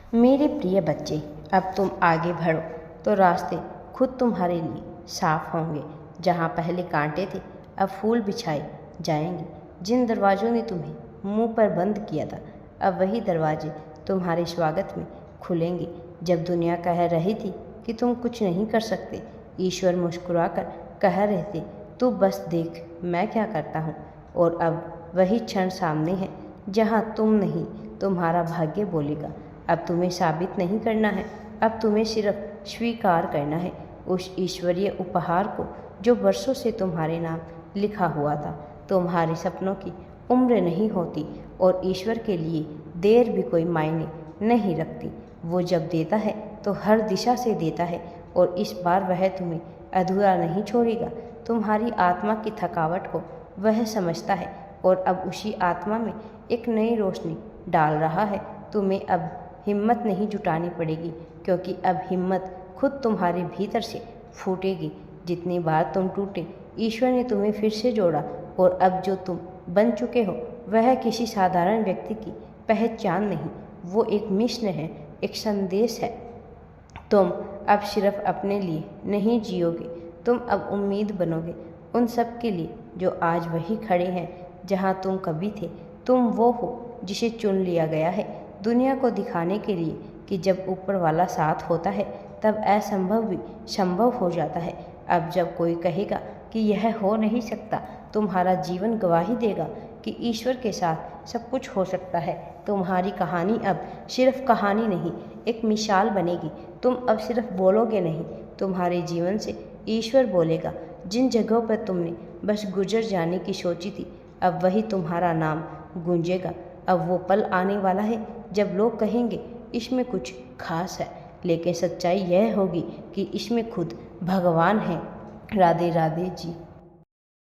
मेरे प्रिय बच्चे, अब तुम आगे बढ़ो तो रास्ते खुद तुम्हारे लिए साफ होंगे। जहाँ पहले कांटे थे, अब फूल बिछाए जाएंगे। जिन दरवाज़ों ने तुम्हें मुंह पर बंद किया था, अब वही दरवाजे तुम्हारे स्वागत में खुलेंगे। जब दुनिया कह रही थी कि तुम कुछ नहीं कर सकते, ईश्वर मुस्कुराकर कह रहे थे, तू बस देख मैं क्या करता हूँ। और अब वही क्षण सामने है जहाँ तुम नहीं, तुम्हारा भाग्य बोलेगा। अब तुम्हें साबित नहीं करना है, अब तुम्हें सिर्फ स्वीकार करना है उस ईश्वरीय उपहार को जो वर्षों से तुम्हारे नाम लिखा हुआ था। तुम्हारे सपनों की उम्र नहीं होती और ईश्वर के लिए देर भी कोई मायने नहीं रखती। वो जब देता है तो हर दिशा से देता है और इस बार वह तुम्हें अधूरा नहीं छोड़ेगा। तुम्हारी आत्मा की थकावट को वह समझता है और अब उसी आत्मा में एक नई रोशनी डाल रहा है। तुम्हें अब हिम्मत नहीं जुटानी पड़ेगी, क्योंकि अब हिम्मत खुद तुम्हारे भीतर से फूटेगी। जितनी बार तुम टूटे, ईश्वर ने तुम्हें फिर से जोड़ा और अब जो तुम बन चुके हो वह किसी साधारण व्यक्ति की पहचान नहीं, वो एक मिशन है, एक संदेश है। तुम अब सिर्फ अपने लिए नहीं जियोगे, तुम अब उम्मीद बनोगे उन सब के लिए जो आज वही खड़े हैं जहाँ तुम कभी थे। तुम वो हो जिसे चुन लिया गया है दुनिया को दिखाने के लिए कि जब ऊपर वाला साथ होता है तब असंभव भी संभव हो जाता है। अब जब कोई कहेगा कि यह हो नहीं सकता, तुम्हारा जीवन गवाही देगा कि ईश्वर के साथ सब कुछ हो सकता है। तुम्हारी कहानी अब सिर्फ कहानी नहीं, एक मिसाल बनेगी। तुम अब सिर्फ बोलोगे नहीं, तुम्हारे जीवन से ईश्वर बोलेगा। जिन जगहों पर तुमने बस गुजर जाने की सोची थी, अब वही तुम्हारा नाम गूंजेगा। अब वो पल आने वाला है जब लोग कहेंगे इसमें कुछ खास है, लेकिन सच्चाई यह होगी कि इसमें खुद भगवान है। राधे राधे जी।